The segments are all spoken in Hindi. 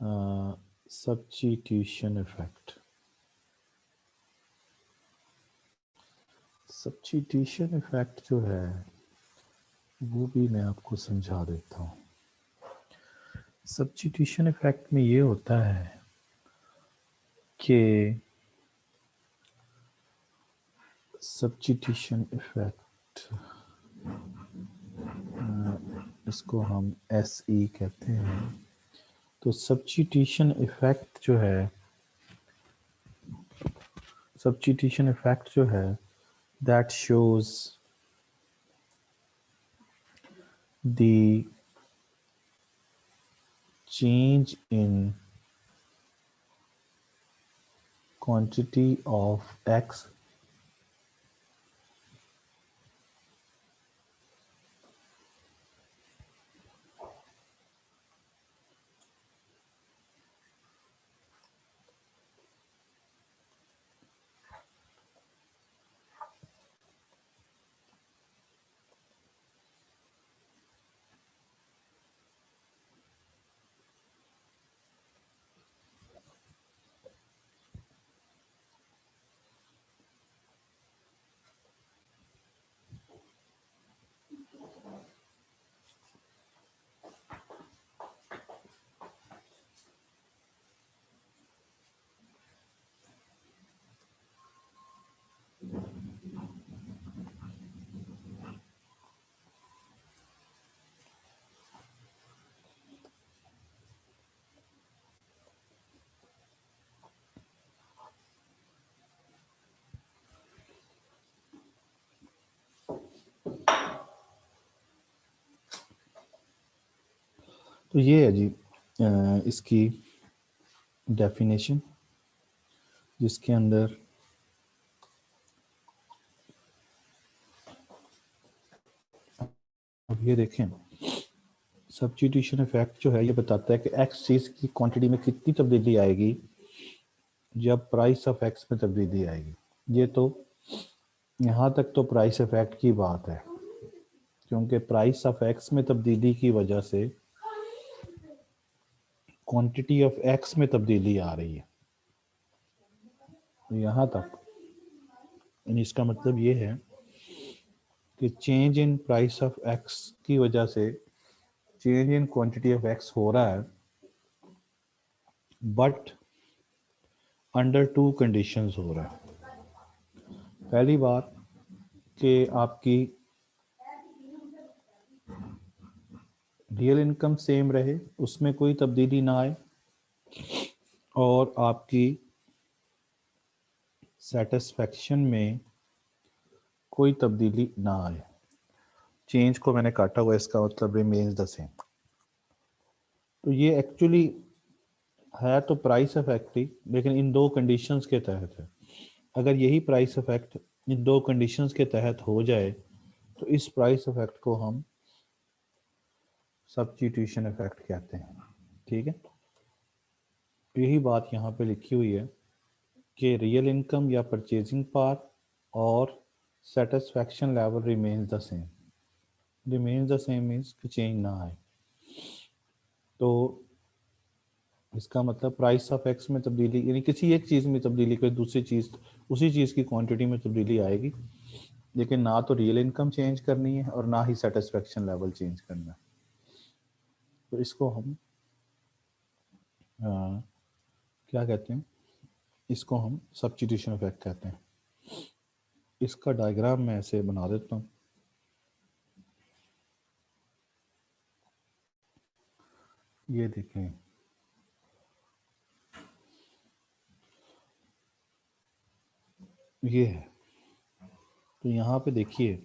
Substitution effect. सब्स्टिट्यूशन इफेक्ट जो है वो भी मैं आपको समझा देता हूँ। सब्स्टिट्यूशन इफेक्ट में ये होता है कि सब्स्टिट्यूशन इफेक्ट इसको हम SE कहते हैं। तो सब्स्टिट्यूशन इफेक्ट जो है, सब्स्टिट्यूशन इफेक्ट जो है that shows the change in quantity of X तो ये है जी इसकी डेफिनेशन, जिसके अंदर अब ये देखें, सब्स्टिट्यूशन इफेक्ट जो है ये बताता है कि एक्स चीज की क्वांटिटी में कितनी तब्दीली आएगी जब प्राइस ऑफ एक्स में तब्दीली आएगी। ये तो यहाँ तक तो प्राइस इफेक्ट की बात है, क्योंकि प्राइस ऑफ एक्स में तब्दीली की वजह से क्वांटिटी ऑफ एक्स में तब्दीली आ रही है। यहाँ तक इसका मतलब ये है कि change in price of x की वजह से change in quantity of x हो रहा है, बट अंडर टू कंडीशंस हो रहा है। पहली बात कि आपकी रियल इनकम सेम रहे, उसमें कोई तब्दीली ना आए, और आपकी सेटिस्फैक्शन में कोई तब्दीली ना आए। चेंज को मैंने काटा हुआ, इसका मतलब रिमेन्स द सेम। तो ये एक्चुअली है तो प्राइस इफेक्ट ही, लेकिन इन दो कंडीशंस के तहत है। अगर यही प्राइस इफेक्ट इन दो कंडीशंस के तहत हो जाए तो इस प्राइस इफेक्ट को हम सब्स्टिट्यूशन इफेक्ट कहते हैं। ठीक है, यही बात यहाँ पे लिखी हुई है कि रियल इनकम या परचेजिंग पावर और satisfaction level remains the same. Remains the same means कि चेंज ना आए। तो इसका मतलब प्राइस ऑफ एक्स में तब्दीली, यानी किसी एक चीज़ में तब्दीली, कोई दूसरी चीज़, उसी चीज़ की क्वांटिटी में तब्दीली आएगी, लेकिन ना तो रियल इनकम चेंज करनी है और ना ही सेटिस्फैक्शन लेवल चेंज करना है। तो इसको हम क्या कहते हैं, इसको हम सब्स्टिट्यूशन इफेक्ट कहते हैं। इसका डायग्राम मैं ऐसे बना देता हूँ। ये देखें, ये है। तो यहाँ पे देखिए,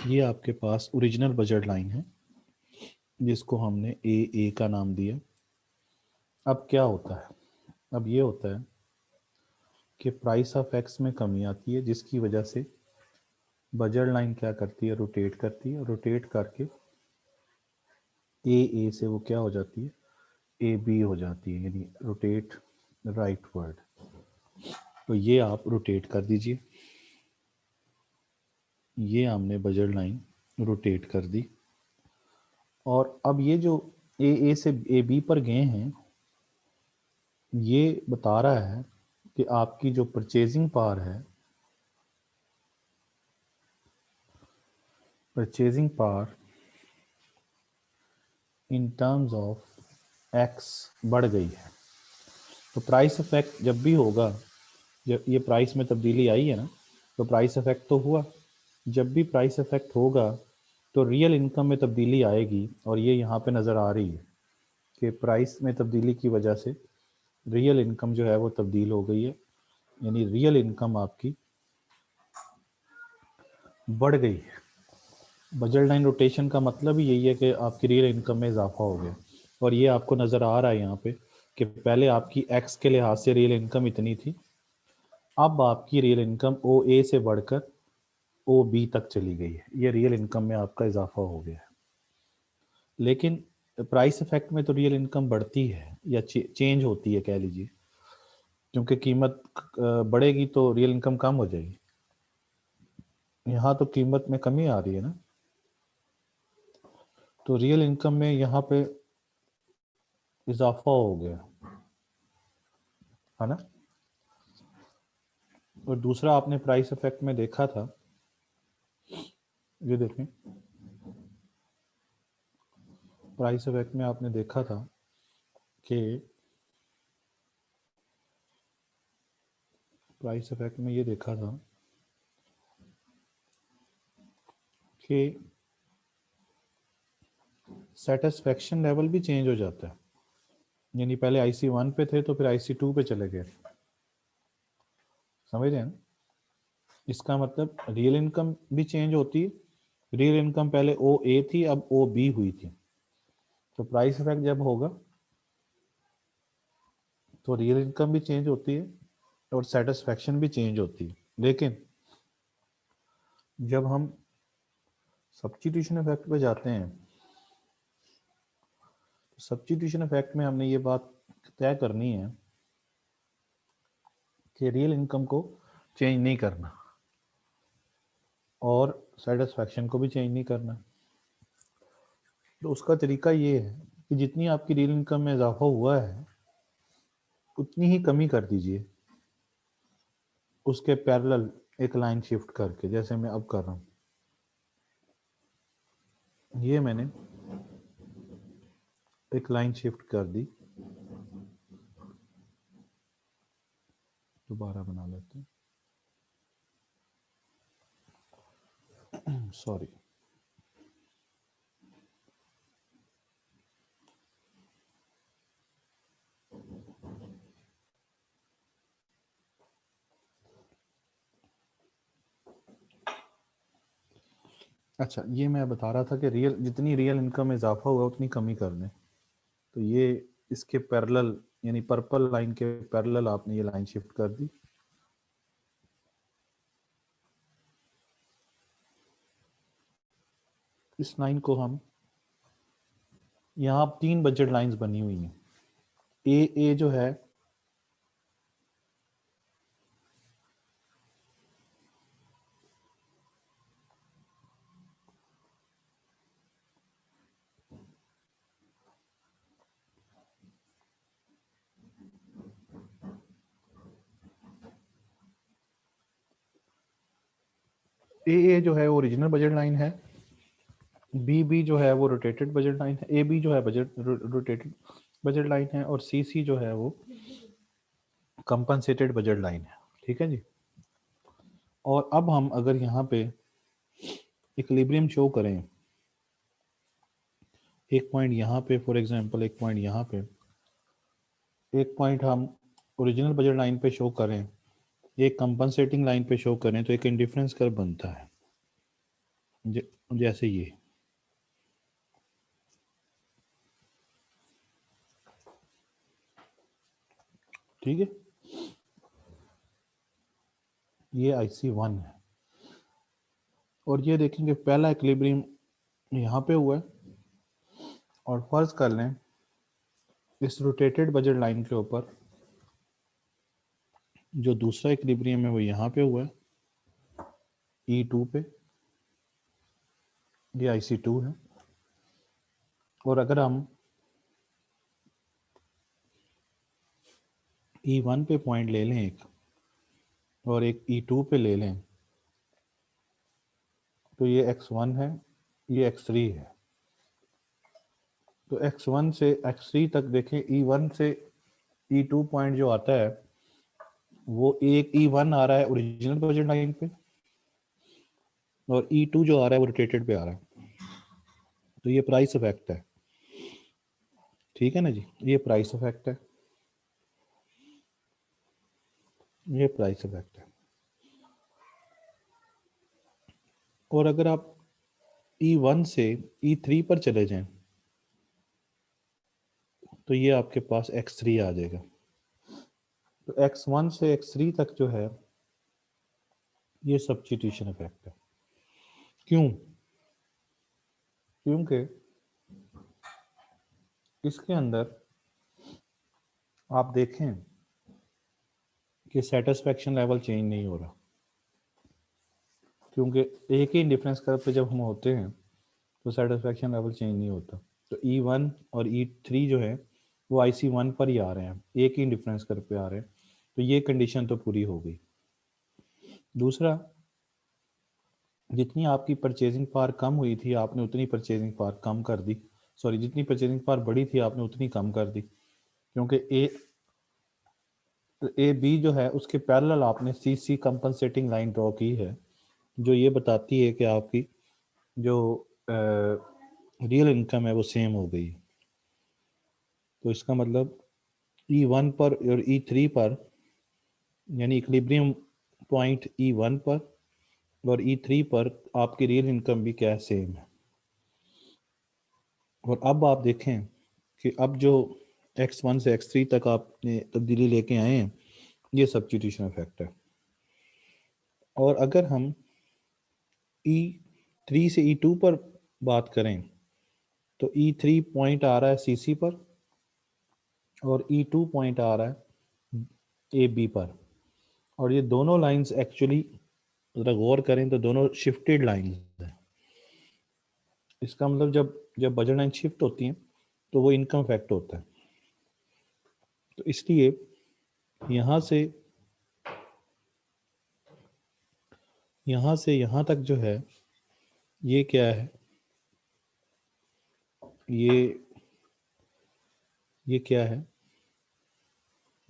ये आपके पास ओरिजिनल बजट लाइन है जिसको हमने ए का नाम दिया। अब क्या होता है, अब ये होता है कि प्राइस ऑफ एक्स में कमी आती है, जिसकी वजह से बजट लाइन क्या करती है, रोटेट करती है। रोटेट करके ए से वो क्या हो जाती है, AB हो जाती है, यानी रोटेट राइट वर्ड। तो ये आप रोटेट कर दीजिए। ये हमने बजट लाइन रोटेट कर दी। और अब ये जो ए से ए बी पर गए हैं, ये बता रहा है कि आपकी जो परचेजिंग पावर है, purchasing power in terms of x बढ़ गई है। तो प्राइस इफेक्ट जब भी होगा, जब ये प्राइस में तब्दीली आई है ना, तो प्राइस इफेक्ट तो हुआ। जब भी प्राइस इफेक्ट होगा तो रियल इनकम में तब्दीली आएगी, और ये यहाँ पे नज़र आ रही है कि प्राइस में तब्दीली की वजह से रियल इनकम जो है वो तब्दील हो गई है, यानी रियल इनकम आपकी बढ़ गई है। बजट लाइन रोटेशन का मतलब ही यही है कि आपकी रियल इनकम में इजाफा हो गया, और ये आपको नज़र आ रहा है यहाँ पे कि पहले आपकी एक्स के लिहाज से रियल इनकम इतनी थी, अब आपकी रियल इनकम ओ ए से बढ़कर ओ बी तक चली गई है। ये रियल इनकम में आपका इजाफा हो गया है। लेकिन प्राइस इफेक्ट में तो रियल इनकम बढ़ती है या चेंज होती है कह लीजिए, क्योंकि कीमत बढ़ेगी तो रियल इनकम कम हो जाएगी। यहाँ तो कीमत में कमी आ रही है ना, तो रियल इनकम में यहाँ पे इजाफा हो गया है ना। और दूसरा आपने प्राइस इफेक्ट में देखा था, ये देखें, प्राइस इफेक्ट में आपने देखा था कि प्राइस इफेक्ट में ये देखा था कि सेटिस्फेक्शन लेवल भी चेंज हो जाता है। यानी पहले IC1 पे थे तो फिर IC2 पे चले गए, समझ रहे हैं ना? इसका मतलब रियल इनकम भी चेंज होती है। रियल इनकम पहले ओ ए थी, अब ओ बी हुई थी। तो प्राइस इफेक्ट जब होगा तो रियल इनकम भी चेंज होती है और सेटिस्फेक्शन भी चेंज होती है। लेकिन जब हम सब्स्टिट्यूशन इफेक्ट पे जाते हैं, तो सब्स्टिट्यूशन इफेक्ट में हमने ये बात तय करनी है कि रियल इनकम को चेंज नहीं करना और सेटिस्फेक्शन को भी चेंज नहीं करना। तो उसका तरीका ये है कि जितनी आपकी रियल इनकम में इजाफा हुआ है उतनी ही कमी कर दीजिए, उसके पैरेलल एक लाइन शिफ्ट करके, जैसे मैं अब कर रहा हूँ। ये मैंने एक लाइन शिफ्ट कर दी, दोबारा बना लेते हैं, सॉरी। अच्छा, ये मैं बता रहा था कि रियल जितनी रियल इनकम में इजाफा हुआ उतनी कमी कर दें। तो ये इसके पैरेलल, यानी पर्पल लाइन के पैरेलल आपने ये लाइन शिफ्ट कर दी। इस लाइन को हम, यहाँ 3 बजट लाइंस बनी हुई हैं। ए जो है ए जो है ओरिजिनल बजट लाइन है, बी जो है वो रोटेटेड बजट लाइन है, ए बी जो है बजट रोटेटेड बजट लाइन है, और सी जो है वो कंपनसेटेड बजट लाइन है। ठीक है जी। और अब हम अगर यहाँ पे इक्विलिब्रियम शो करें, एक पॉइंट यहाँ पे फॉर एग्जांपल, एक पॉइंट यहाँ पे, एक पॉइंट हम ओरिजिनल बजट लाइन पे शो करें, एक कंपनसेटिंग लाइन पे शो करें, तो एक इंडिफरेंस कर्व बनता है जैसे ये। ठीक है, ये IC1 है, और ये देखेंगे पहला इक्विलिब्रियम यहाँ पे हुआ है, और फर्ज कर लें इस रोटेटेड बजट लाइन के ऊपर जो दूसरा इक्विलिब्रियम है वो यहाँ पे हुआ है E2 पे, ये IC2 है। और अगर हम E1 पे पॉइंट ले लें एक, और एक E2 पे ले लें, तो ये x1 है, ये x3 है। तो x1 से x3 तक देखें, E1 से E2 पॉइंट जो आता है वो एक E1 आ रहा है ओरिजिनल बजट लाइन पे, और E2 जो आ रहा है वो रोटेटेड पे आ रहा है। तो ये प्राइस इफेक्ट है, ठीक है ना जी, ये प्राइस इफेक्ट है, ये प्राइस इफेक्ट है। और अगर आप E1 से E3 पर चले जाएं तो ये आपके पास x3 आ जाएगा। तो x1 से x3 तक जो है ये सब्स्टिट्यूशन इफेक्ट है। क्यों? क्योंकि इसके अंदर आप देखें कि सेटिस्फेक्शन लेवल चेंज नहीं हो रहा, क्योंकि एक ही डिफरेंस कर्व पे जब हम होते हैं तो सेटिस्फेक्शन लेवल चेंज नहीं होता। तो E1 और E3 जो है वो IC1 पर ही आ रहे हैं, एक ही डिफरेंस कर्व पे आ रहे हैं, तो ये कंडीशन तो पूरी हो गई। दूसरा, जितनी आपकी परचेजिंग पावर कम हुई थी आपने उतनी परचेजिंग पावर कम कर दी, सॉरी जितनी परचेजिंग पावर बढ़ी थी आपने उतनी कम कर दी, क्योंकि ए बी जो है उसके पैरेलल आपने सी सी कंपनसेटिंग लाइन ड्रॉ की है, जो ये बताती है कि आपकी जो रियल इनकम है वो सेम हो गई। तो इसका मतलब E1 पर और E3 पर, यानी इक्विलिब्रियम पॉइंट E1 पर और E3 पर आपकी रियल इनकम भी क्या है, सेम है। और अब आप देखें कि अब जो x1 से x3 तक आपने तब्दीली लेके आए हैं, ये सब्स्टिट्यूशन इफेक्ट है। और अगर हम E3 से E2 पर बात करें तो E3 पॉइंट आ रहा है CC पर और E2 पॉइंट आ रहा है AB पर, और ये दोनों लाइंस एक्चुअली अगर गौर करें तो दोनों शिफ्टेड लाइंस हैं। इसका मतलब जब जब बजट लाइन शिफ्ट होती हैं तो वो इनकम इफेक्ट होता है। तो इसलिए यहाँ से यहाँ तक जो है ये क्या है, ये क्या है,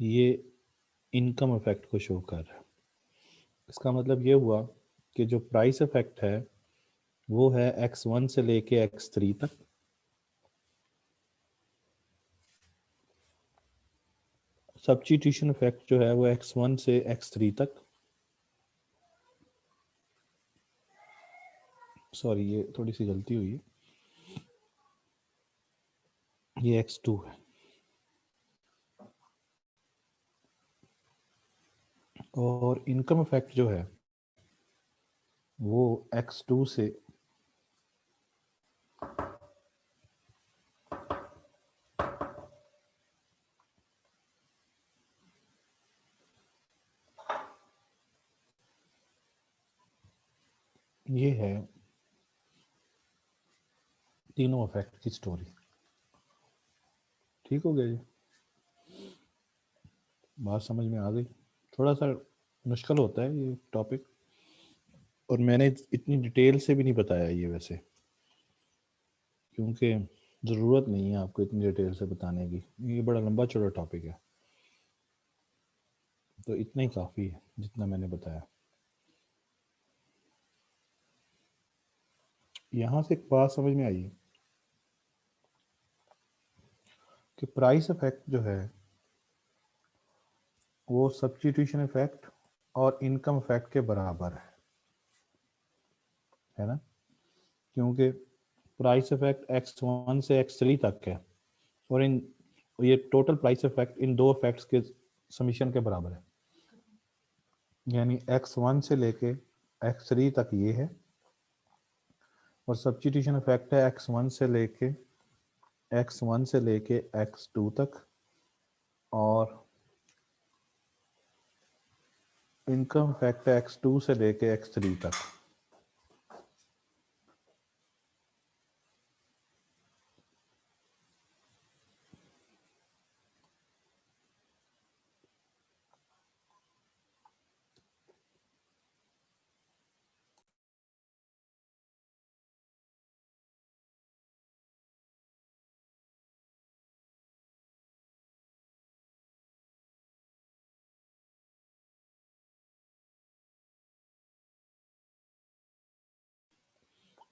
ये इनकम इफेक्ट को शो कर रहा है। इसका मतलब ये हुआ कि जो प्राइस इफेक्ट है वो है x1 से लेके x3 तक, सब्स्टिट्यूशन इफेक्ट जो है वो x1 से x3 तक, सॉरी ये थोड़ी सी गलती हुई है, ये x2 है। और इनकम इफेक्ट जो है वो x2 से ये है तीनों इफेक्ट की स्टोरी। ठीक हो गया जी, बात समझ में आ गई। थोड़ा सा मुश्किल होता है ये टॉपिक, और मैंने इतनी डिटेल से भी नहीं बताया ये वैसे, क्योंकि ज़रूरत नहीं है आपको इतनी डिटेल से बताने की, ये बड़ा लंबा चौड़ा टॉपिक है। तो इतना ही काफ़ी है जितना मैंने बताया। यहाँ से एक बात समझ में आई कि प्राइस इफेक्ट जो है वो सब्स्टिट्यूशन इफेक्ट और इनकम इफेक्ट के बराबर है ना, क्योंकि प्राइस इफेक्ट x1 से x3 तक है, और ये टोटल प्राइस इफेक्ट इन दो इफेक्ट्स के समीशन के बराबर है, यानी x1 से लेके x3 तक ये है, और सब्स्टिट्यूशन इफेक्ट है x1 से लेके x2 तक, और इनकम इफेक्ट है x2 से लेके x3 तक।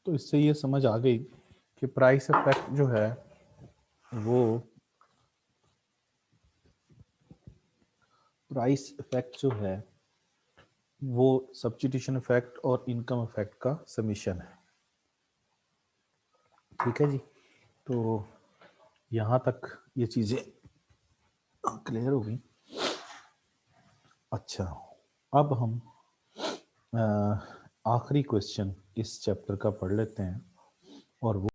तो इससे ये समझ आ गई कि प्राइस इफेक्ट जो है वो सब्स्टिट्यूशन इफेक्ट और इनकम इफेक्ट का समीशन है। ठीक है जी, तो यहाँ तक ये चीज़ें क्लियर हो गई। अच्छा, अब हम आखिरी क्वेश्चन इस चैप्टर का पढ़ लेते हैं और वो